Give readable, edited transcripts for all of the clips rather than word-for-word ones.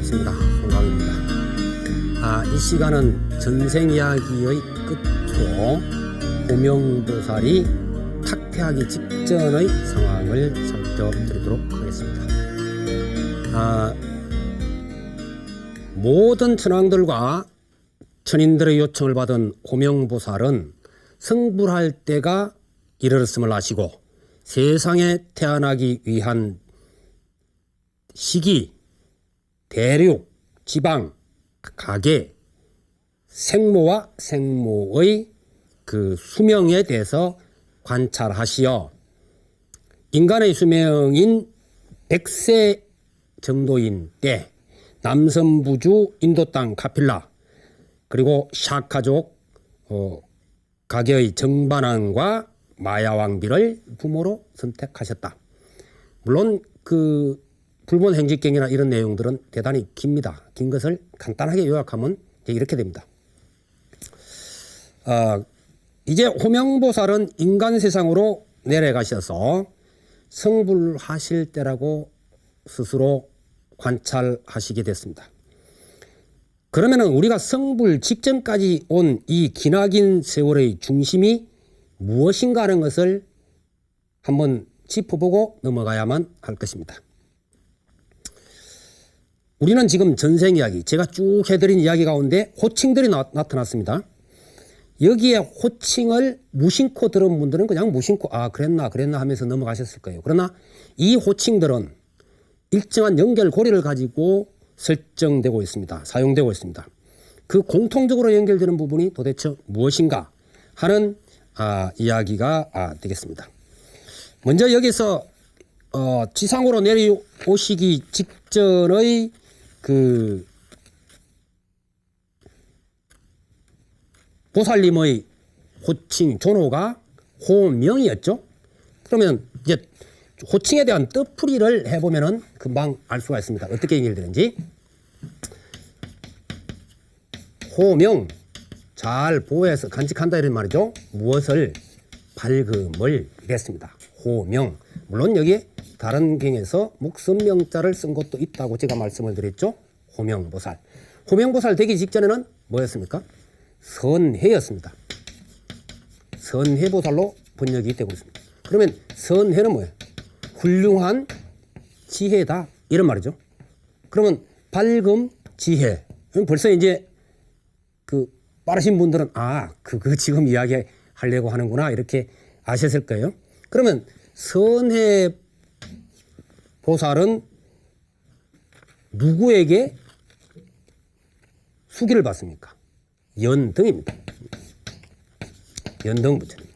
반갑습니다. 송강입니다. 이 시간은 전생 이야기의 끝으로 호명보살이 탁퇴하기 직전의 상황을 살펴드리도록 하겠습니다. 모든 천왕들과 천인들의 요청을 받은 호명보살은 성불할 때가 이르렀음을 아시고 세상에 태어나기 위한 시기, 대륙, 지방, 가계, 생모와 생모의 그 수명에 대해서 관찰하시어 인간의 수명인 100세 정도인 때 남선부주 인도 땅 카필라 그리고 샤카족 가계의 정반왕과 마야왕비를 부모로 선택하셨다. 물론 그 불본 행직경이나 이런 내용들은 대단히 깁니다. 긴 것을 간단하게 요약하면 이렇게 됩니다. 이제 호명보살은 인간 세상으로 내려가셔서 성불하실 때라고 스스로 관찰하시게 됐습니다. 그러면은 우리가 성불 직전까지 온 이 기나긴 세월의 중심이 무엇인가 하는 것을 한번 짚어보고 넘어가야만 할 것입니다. 우리는 지금 전생 이야기, 제가 쭉 해드린 이야기 가운데 호칭들이 나타났습니다. 여기에 호칭을 무심코 들은 분들은 그냥 무심코 그랬나 하면서 넘어가셨을 거예요. 그러나 이 호칭들은 일정한 연결고리를 가지고 설정되고 있습니다. 사용되고 있습니다. 그 공통적으로 연결되는 부분이 도대체 무엇인가 하는 이야기가 되겠습니다. 먼저 여기서 지상으로 내려오시기 직전의 그 보살님의 호칭 존호가 호명이었죠. 그러면 이제 호칭에 대한 뜻풀이를 해보면은 금방 알 수가 있습니다. 어떻게 연결되는지. 호명, 잘 보호해서 간직한다 이런 말이죠. 무엇을? 밝음을 이랬습니다. 호명. 물론 여기에 다른 경에서 목선명자를 쓴 것도 있다고 제가 말씀을 드렸죠. 호명보살. 호명보살 되기 직전에는 뭐였습니까? 선해였습니다. 선해보살로 번역이 되고 있습니다. 그러면 선해는 뭐예요? 훌륭한 지혜다 이런 말이죠. 그러면 밝음, 지혜. 벌써 이제 그 빠르신 분들은 그거 지금 이야기하려고 하는구나 이렇게 아셨을 거예요. 그러면 선해 보살은 누구에게 수기를 받습니까? 연등입니다. 연등 부처님.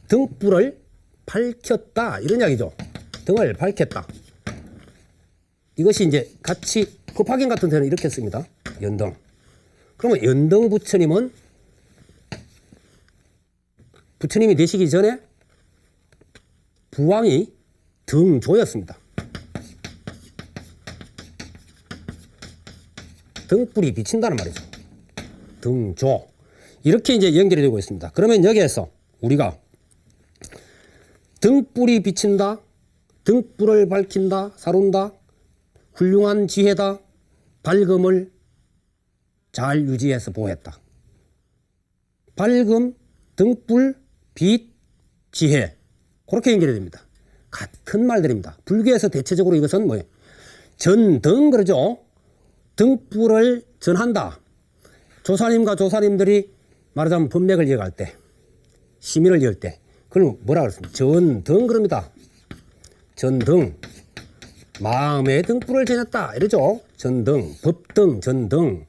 등불을 밝혔다 이런 이야기죠. 등을 밝혔다. 이것이 이제 같이 법화경 같은 데는 이렇게 씁니다. 연등. 그러면 연등 부처님은 부처님이 되시기 전에 부왕이 등조였습니다. 등불이 비친다는 말이죠. 등조. 이렇게 이제 연결이 되고 있습니다. 그러면 여기에서 우리가 등불이 비친다, 등불을 밝힌다, 사룬다, 훌륭한 지혜다, 밝음을 잘 유지해서 보호했다. 밝음, 등불, 빛, 지혜. 그렇게 연결이 됩니다. 같은 말들입니다. 불교에서 대체적으로 이것은 뭐예요? 전등 그러죠. 등불을 전한다. 조사님과 조사님들이 말하자면 법맥을 이어갈 때, 시민을 이을 때, 그걸 뭐라 그랬습니까? 전등 그럽니다. 전등. 마음의 등불을 전했다. 이러죠. 전등, 법등, 전등,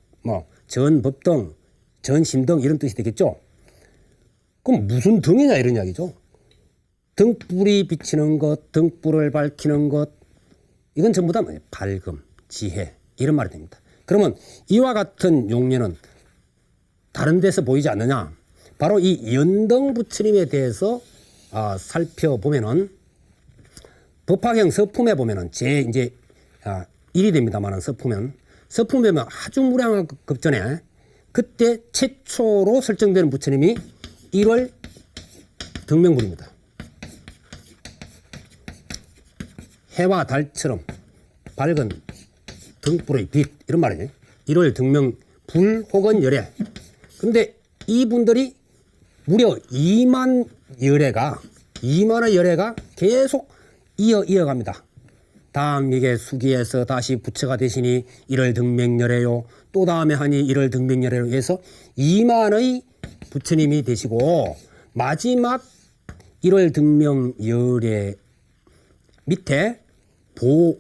전법등, 전심등 이런 뜻이 되겠죠. 그럼 무슨 등이냐 이런 이야기죠. 등불이 비치는 것, 등불을 밝히는 것, 이건 전부 다 뭐예요? 밝음, 지혜 이런 말이 됩니다. 그러면 이와 같은 용례는 다른 데서 보이지 않느냐? 바로 이 연등 부처님에 대해서 살펴보면은 법화경 서품에 보면은 이제 1이 됩니다만은 서품에 보면 아주 무량한 급전에 그때 최초로 설정되는 부처님이 1월 등명불입니다. 해와 달처럼 밝은 등불의 빛 이런 말이에요. 1월 등명 불 혹은 열애. 근데 이분들이 무려 2만 의 열애가 계속 이어갑니다. 다음 이게 수기에서 다시 부처가 되시니 1월 등명열애요. 또 다음에 하니 1월 등명열애로 해서 2만의 부처님이 되시고 마지막 1월 등명열애 밑에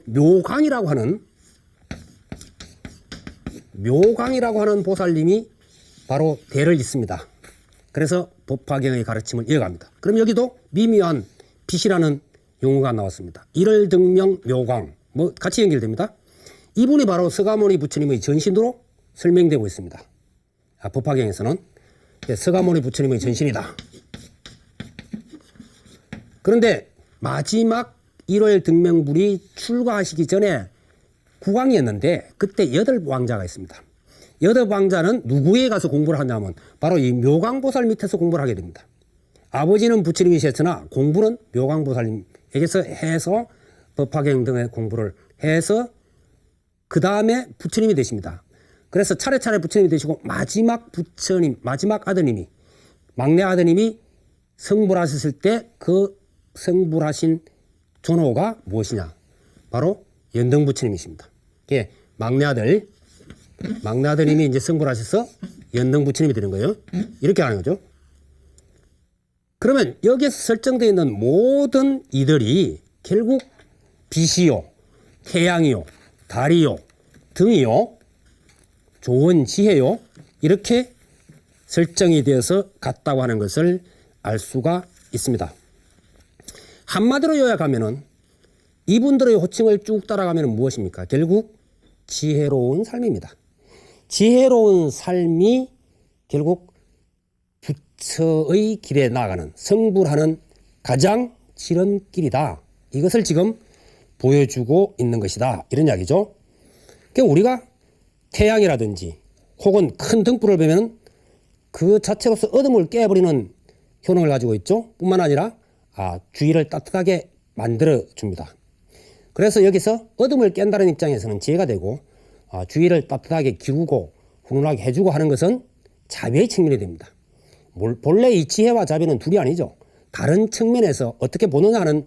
묘광이라고 하는 보살님이 바로 대를 잇습니다. 그래서 법화경의 가르침을 이어갑니다. 그럼 여기도 미묘한 빛이라는 용어가 나왔습니다. 1월 등명 묘광 뭐 같이 연결됩니다. 이분이 바로 서가모니 부처님의 전신으로 설명되고 있습니다. 법화경에서는 서가모니 부처님의 전신이다. 그런데 마지막 1월 등명불이 출가하시기 전에 국왕이었는데 그때 8왕자가 있습니다. 8왕자는 누구에 가서 공부를 하냐면 바로 이 묘광보살 밑에서 공부를 하게 됩니다. 아버지는 부처님이셨으나 공부는 묘광보살님에게서 해서 법화경 등의 공부를 해서 그 다음에 부처님이 되십니다. 그래서 차례차례 부처님이 되시고 마지막 아드님이 막내 아드님이 성불하셨을 때 그 성불하신 존호가 무엇이냐? 바로 연등부처님이십니다. 예, 막내 아드님이 이제 성불하셔서 연등부처님이 되는 거예요. 이렇게 하는 거죠. 그러면 여기에서 설정되어 있는 모든 이들이 결국 빛이요, 태양이요, 달이요, 등이요, 좋은 지혜요, 이렇게 설정이 되어서 갔다고 하는 것을 알 수가 있습니다. 한마디로 요약하면은 이분들의 호칭을 쭉 따라가면 무엇입니까? 결국 지혜로운 삶입니다. 지혜로운 삶이 결국 부처의 길에 나아가는 성불하는 가장 지름길이다. 이것을 지금 보여주고 있는 것이다. 이런 이야기죠. 그러니까 우리가 태양이라든지 혹은 큰 등불을 보면 그 자체로서 어둠을 깨버리는 효능을 가지고 있죠. 뿐만 아니라 주위를 따뜻하게 만들어 줍니다. 그래서 여기서 어둠을 깬다는 입장에서는 지혜가 되고 주위를 따뜻하게 기우고 훈훈하게 해주고 하는 것은 자비의 측면이 됩니다. 본래 이 지혜와 자비는 둘이 아니죠. 다른 측면에서 어떻게 보느냐 하는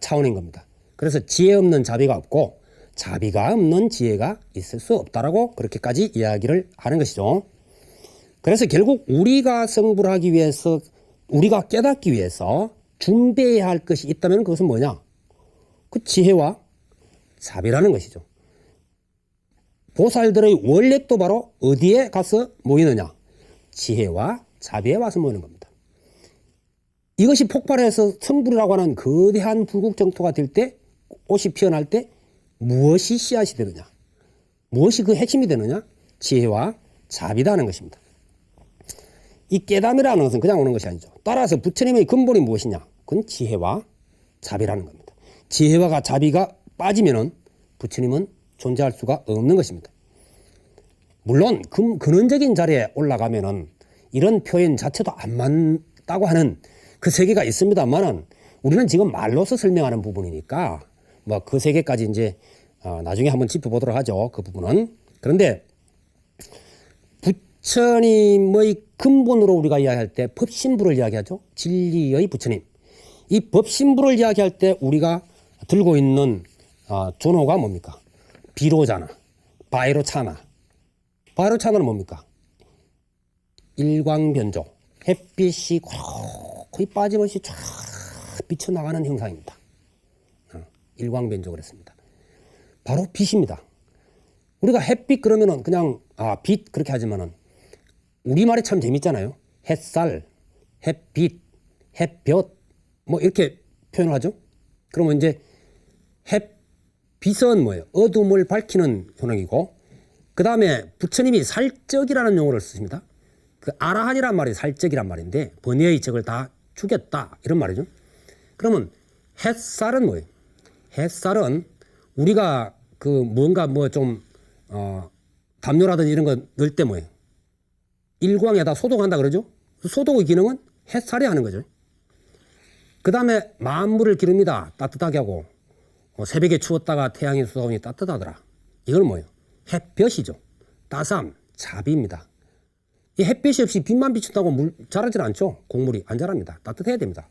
차원인 겁니다. 그래서 지혜 없는 자비가 없고 자비가 없는 지혜가 있을 수 없다라고 그렇게까지 이야기를 하는 것이죠. 그래서 결국 우리가 성불하기 위해서 우리가 깨닫기 위해서 준비해야 할 것이 있다면 그것은 뭐냐? 그 지혜와 자비라는 것이죠. 보살들의 원력도 바로 어디에 가서 모이느냐? 지혜와 자비에 와서 모이는 겁니다. 이것이 폭발해서 성불이라고 하는 거대한 불국정토가 될 때, 꽃이 피어날 때 무엇이 씨앗이 되느냐? 무엇이 그 핵심이 되느냐? 지혜와 자비라는 것입니다. 이 깨달음이라는 것은 그냥 오는 것이 아니죠. 따라서 부처님의 근본이 무엇이냐? 그건 지혜와 자비라는 겁니다. 지혜와 자비가 빠지면은 부처님은 존재할 수가 없는 것입니다. 물론 근원적인 자리에 올라가면은 이런 표현 자체도 안 맞다고 하는 그 세계가 있습니다만은 우리는 지금 말로서 설명하는 부분이니까 뭐 그 세계까지 이제 나중에 한번 짚어보도록 하죠. 그 부분은. 그런데 부처님의 근본으로 우리가 이야기할 때 법신부를 이야기하죠. 진리의 부처님. 이 법신부를 이야기할 때 우리가 들고 있는 존호가 뭡니까? 비로자나, 바이로차나. 바이로차나는 뭡니까? 일광변조. 햇빛이 거의 빠짐없이 쫙 비쳐나가는 형상입니다. 일광변조 그랬습니다. 바로 빛입니다. 우리가 햇빛 그러면은 그냥 빛 그렇게 하지만은 우리말이 참 재밌잖아요. 햇살, 햇빛, 햇볕 뭐 이렇게 표현을 하죠. 그러면 이제 햇빛은 뭐예요? 어둠을 밝히는 효능이고 그 다음에 부처님이 살적이라는 용어를 쓰십니다. 그 아라한이란 말이 살적이란 말인데 번뇌의 적을 다 죽였다 이런 말이죠. 그러면 햇살은 뭐예요? 햇살은 우리가 그 뭔가 뭐 좀 담요라든지 이런 거 넣을 때 뭐예요? 일광에다 소독한다 그러죠? 소독의 기능은 햇살이 하는 거죠. 그 다음에 만물을 기릅니다. 따뜻하게 하고 새벽에 추웠다가 태양이 쏟아오니 따뜻하더라. 이건 뭐예요? 햇볕이죠. 따삼, 자비입니다. 이 햇빛이 없이 빛만 비춘다고 물 자라질 않죠. 곡물이 안 자랍니다. 따뜻해야 됩니다.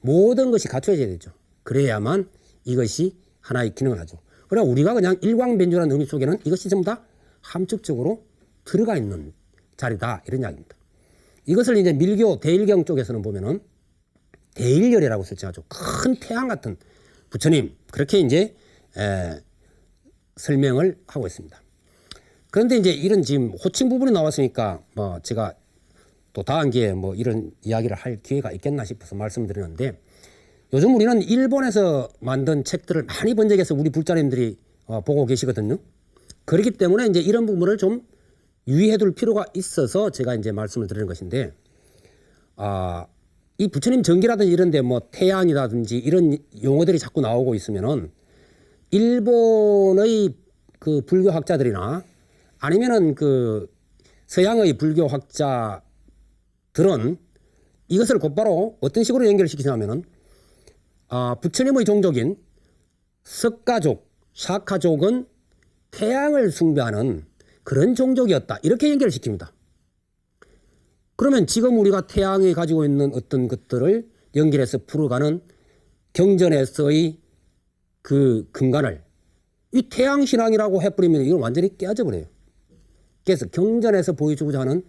모든 것이 갖춰져야 되죠. 그래야만 이것이 하나의 기능을 하죠. 그러나 우리가 그냥 일광변주라는 의미 속에는 이것이 전부 다 함축적으로 들어가 있는 자리다, 이런 이야기입니다. 이것을 이제 밀교 대일경 쪽에서는 보면은 대일열이라고 설정하죠. 큰 태양 같은 부처님, 그렇게 이제 설명을 하고 있습니다. 그런데 이제 이런 지금 호칭 부분이 나왔으니까 뭐 제가 또 다음 기회에 뭐 이런 이야기를 할 기회가 있겠나 싶어서 말씀드리는데, 요즘 우리는 일본에서 만든 책들을 많이 번역해서 우리 불자님들이 보고 계시거든요. 그렇기 때문에 이제 이런 부분을 좀 유의해 둘 필요가 있어서 제가 이제 말씀을 드리는 것인데, 이 부처님 전기라든지 이런데 뭐 태양이라든지 이런 용어들이 자꾸 나오고 있으면은 일본의 그 불교학자들이나 아니면은 그 서양의 불교학자들은 이것을 곧바로 어떤 식으로 연결시키냐면은 부처님의 종족인 석가족, 샤카족은 태양을 숭배하는 그런 종족이었다, 이렇게 연결시킵니다. 그러면 지금 우리가 태양이 가지고 있는 어떤 것들을 연결해서 풀어가는 경전에서의 그 근간을 이 태양신앙이라고 해버리면 이건 완전히 깨져 버려요. 그래서 경전에서 보여주고자 하는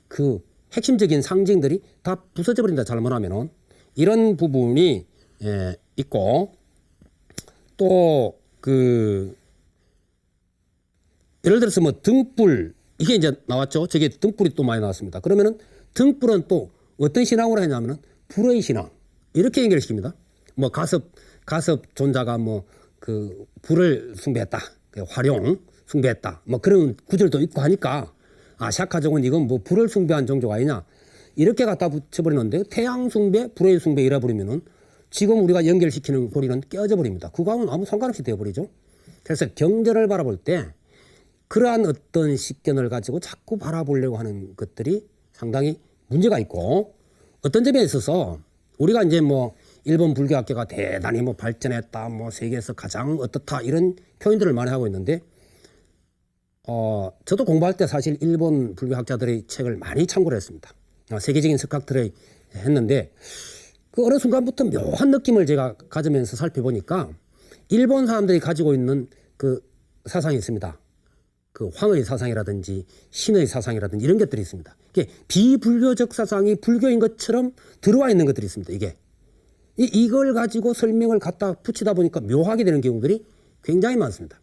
그 핵심적인 상징들이 다 부서져 버린다, 잘못하면은. 이런 부분이 있고, 또 그 예를 들어서 뭐 등불, 이게 이제 나왔죠. 저게 등불이 또 많이 나왔습니다. 그러면은 등불은 또 어떤 신앙으로 했냐면은 불의 신앙, 이렇게 연결시킵니다. 뭐 가섭 존자가 뭐 그 불을 숭배했다, 화룡 숭배했다, 뭐 그런 구절도 있고 하니까 샤카족은 이건 뭐 불을 숭배한 종족 아니냐, 이렇게 갖다 붙여버리는데, 태양 숭배, 불의 숭배 이래 버리면은 지금 우리가 연결시키는 고리는 깨져 버립니다. 그거하고는 아무 상관없이 되어버리죠. 그래서 경전을 바라볼 때 그러한 어떤 식견을 가지고 자꾸 바라보려고 하는 것들이 상당히 문제가 있고, 어떤 점에 있어서 우리가 이제 뭐 일본 불교학계가 대단히 뭐 발전했다, 뭐 세계에서 가장 어떻다, 이런 표현들을 많이 하고 있는데, 저도 공부할 때 사실 일본 불교학자들의 책을 많이 참고를 했습니다. 세계적인 석학들을 했는데, 그 어느 순간부터 묘한 느낌을 제가 가지면서 살펴보니까 일본 사람들이 가지고 있는 그 사상이 있습니다. 그 황의 사상이라든지 신의 사상이라든지 이런 것들이 있습니다. 이게 비불교적 사상이 불교인 것처럼 들어와 있는 것들이 있습니다. 이걸 가지고 설명을 갖다 붙이다 보니까 묘하게 되는 경우들이 굉장히 많습니다.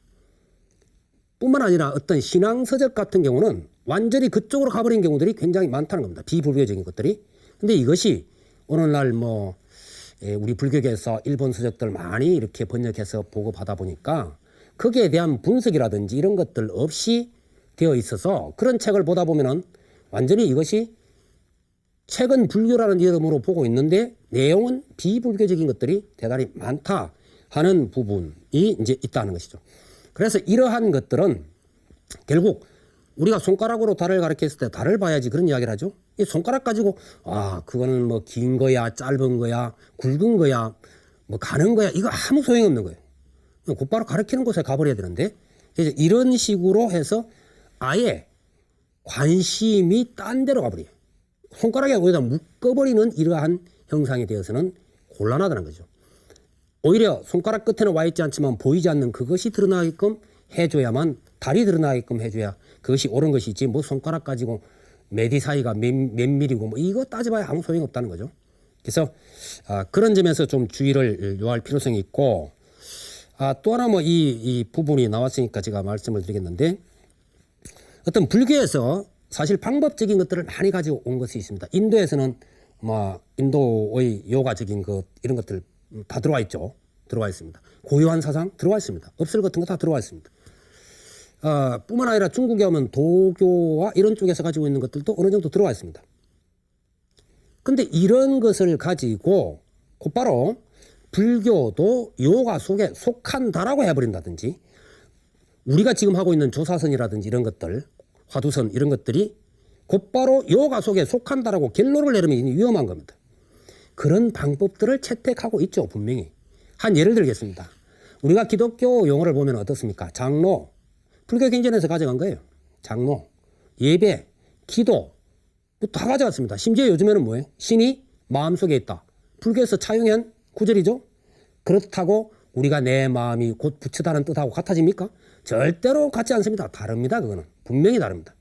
뿐만 아니라 어떤 신앙서적 같은 경우는 완전히 그쪽으로 가버린 경우들이 굉장히 많다는 겁니다. 비불교적인 것들이. 근데 이것이 오늘날 뭐 우리 불교계에서 일본 서적들 많이 이렇게 번역해서 보고받아 보니까 거기에 대한 분석이라든지 이런 것들 없이 되어 있어서 그런 책을 보다 보면은 완전히 이것이 책은 불교라는 이름으로 보고 있는데 내용은 비불교적인 것들이 대단히 많다 하는 부분이 이제 있다는 것이죠. 그래서 이러한 것들은 결국 우리가 손가락으로 달을 가리켰을 때 달을 봐야지 그런 이야기를 하죠. 이 손가락 가지고 그거는 뭐 긴 거야, 짧은 거야, 굵은 거야, 뭐 가는 거야, 이거 아무 소용없는 거예요. 곧바로 가르치는 곳에 가버려야 되는데, 그래서 이런 식으로 해서 아예 관심이 딴 데로 가버려요. 손가락에 거기다 묶어버리는 이러한 형상이 되어서는 곤란하다는 거죠. 오히려 손가락 끝에는 와 있지 않지만 보이지 않는 그것이 드러나게끔 해줘야만, 달이 드러나게끔 해줘야 그것이 옳은 것이지, 뭐 손가락 가지고 메디 사이가 몇 밀이고 뭐 이거 따져봐야 아무 소용이 없다는 거죠. 그래서 그런 점에서 좀 주의를 요할 필요성이 있고, 또 하나 뭐 이 부분이 나왔으니까 제가 말씀을 드리겠는데, 어떤 불교에서 사실 방법적인 것들을 많이 가지고 온 것이 있습니다. 인도에서는 뭐 인도의 요가적인 것 이런 것들 다 들어와 있죠. 들어와 있습니다. 고유한 사상 들어와 있습니다. 업설 같은 거 다 들어와 있습니다. 뿐만 아니라 중국에 오면 도교와 이런 쪽에서 가지고 있는 것들도 어느 정도 들어와 있습니다. 근데 이런 것을 가지고 곧바로 불교도 요가 속에 속한다라고 해버린다든지, 우리가 지금 하고 있는 조사선이라든지 이런 것들, 화두선 이런 것들이 곧바로 요가 속에 속한다라고 결론을 내리면 위험한 겁니다. 그런 방법들을 채택하고 있죠, 분명히. 한 예를 들겠습니다. 우리가 기독교 용어를 보면 어떻습니까? 장로, 불교 경전에서 가져간 거예요. 장로, 예배, 기도 다 가져갔습니다. 심지어 요즘에는 뭐예요? 신이 마음속에 있다. 불교에서 차용한 구절이죠. 그렇다고 우리가 내 마음이 곧 부처다는 뜻하고 같아집니까? 절대로 같지 않습니다. 다릅니다. 그거는 분명히 다릅니다.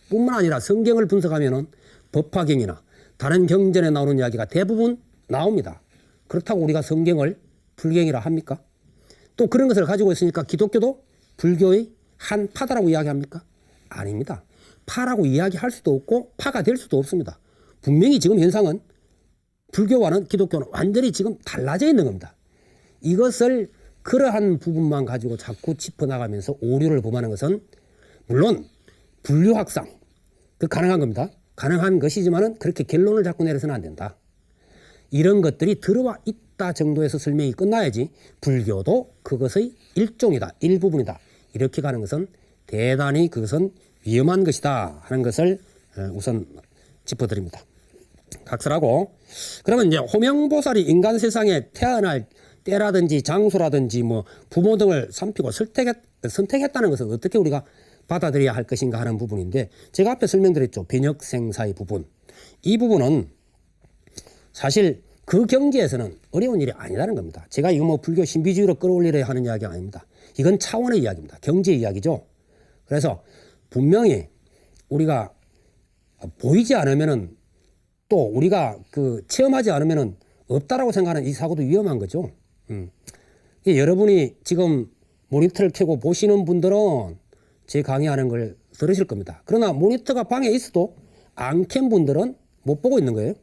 뿐만 아니라 성경을 분석하면은 법화경이나 다른 경전에 나오는 이야기가 대부분 나옵니다. 그렇다고 우리가 성경을 불경이라 합니까? 또 그런 것을 가지고 있으니까 기독교도 불교의 한 파다라고 이야기합니까? 아닙니다. 파라고 이야기할 수도 없고 파가 될 수도 없습니다. 분명히 지금 현상은 불교와는 기독교는 완전히 지금 달라져 있는 겁니다. 이것을 그러한 부분만 가지고 자꾸 짚어나가면서 오류를 범하는 것은 물론 분류학상 그 가능한 겁니다. 가능한 것이지만은 그렇게 결론을 자꾸 내려서는 안 된다. 이런 것들이 들어와 있다 정도에서 설명이 끝나야지 불교도 그것의 일종이다, 일부분이다. 이렇게 가는 것은 대단히 그것은 위험한 것이다 하는 것을 우선 짚어드립니다. 각설하고 그러면 이제 호명보살이 인간 세상에 태어날 때라든지 장소라든지 뭐 부모 등을 삼피고 선택했다는 것은 어떻게 우리가 받아들여야 할 것인가 하는 부분인데 제가 앞에 설명드렸죠. 변혁생사의 부분. 이 부분은 사실 그 경지에서는 어려운 일이 아니라는 겁니다. 제가 이거 뭐 불교 신비주의로 끌어올리려 하는 이야기가 아닙니다. 이건 차원의 이야기입니다. 경제 이야기죠. 그래서 분명히 우리가 보이지 않으면은 또 우리가 그 체험하지 않으면은 없다라고 생각하는 이 사고도 위험한 거죠. 여러분이 지금 모니터를 켜고 보시는 분들은 제 강의하는 걸 들으실 겁니다. 그러나 모니터가 방에 있어도 안 켠 분들은 못 보고 있는 거예요.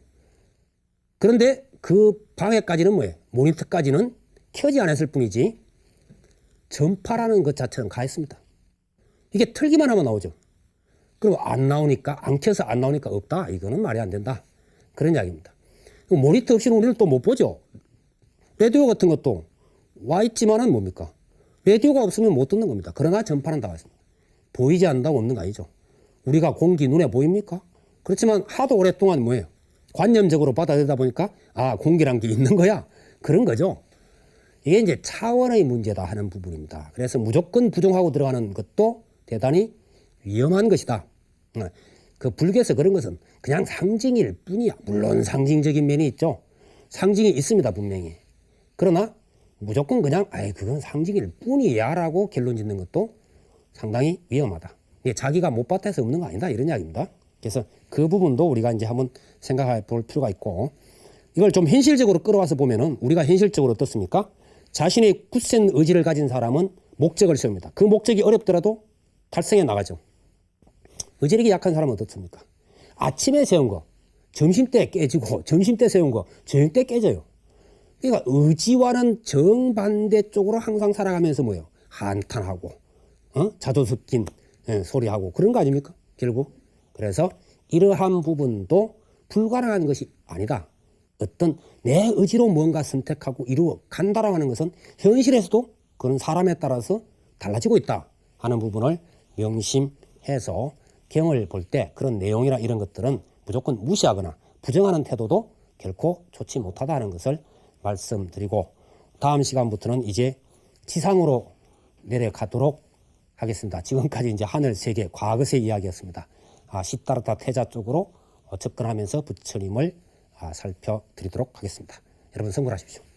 그런데 그 방에까지는 뭐예요? 모니터까지는 켜지 않았을 뿐이지 전파라는 것 자체는 가 있습니다. 이게 틀기만 하면 나오죠. 그럼 안 나오니까 안 켜서 안 나오니까 없다. 이거는 말이 안 된다. 그런 이야기입니다. 모니터 없이는 우리는 또 못 보죠. 라디오 같은 것도 와 있지만은 뭡니까? 라디오가 없으면 못 듣는 겁니다. 그러나 전파는 다 있습니다. 보이지 않는다고 없는 거 아니죠. 우리가 공기 눈에 보입니까? 그렇지만 하도 오랫동안 뭐예요? 관념적으로 받아들이다 보니까 아 공기란 게 있는 거야. 그런 거죠. 이게 이제 차원의 문제다 하는 부분입니다. 그래서 무조건 부정하고 들어가는 것도 대단히 위험한 것이다. 그 불교에서 그런 것은 그냥 상징일 뿐이야. 물론 상징적인 면이 있죠. 상징이 있습니다. 분명히. 그러나 무조건 그냥 그건 상징일 뿐이야 라고 결론 짓는 것도 상당히 위험하다. 이게 자기가 못 받아서 없는 거 아니다. 이런 이야기입니다. 그래서 그 부분도 우리가 이제 한번 생각해 볼 필요가 있고 이걸 좀 현실적으로 끌어와서 보면은 우리가 현실적으로 어떻습니까? 자신의 굳센 의지를 가진 사람은 목적을 세웁니다. 그 목적이 어렵더라도 달성해 나가죠. 의지력이 약한 사람은 어떻습니까? 아침에 세운 거, 점심때 깨지고, 점심때 세운 거, 저녁때 깨져요. 그러니까 의지와는 정반대 쪽으로 항상 살아가면서 뭐예요? 한탄하고, 자도 섞인 소리하고 그런 거 아닙니까? 결국. 그래서 이러한 부분도 불가능한 것이 아니다. 어떤 내 의지로 뭔가 선택하고 이루어 간다라고 하는 것은 현실에서도 그런 사람에 따라서 달라지고 있다 하는 부분을 명심해서 경을 볼 때 그런 내용이나 이런 것들은 무조건 무시하거나 부정하는 태도도 결코 좋지 못하다 하는 것을 말씀드리고 다음 시간부터는 이제 지상으로 내려가도록 하겠습니다. 지금까지 이제 하늘 세계 과거의 이야기였습니다. 시타르타 태자 쪽으로 접근하면서 부처님을 살펴드리도록 하겠습니다. 여러분 성불하십시오.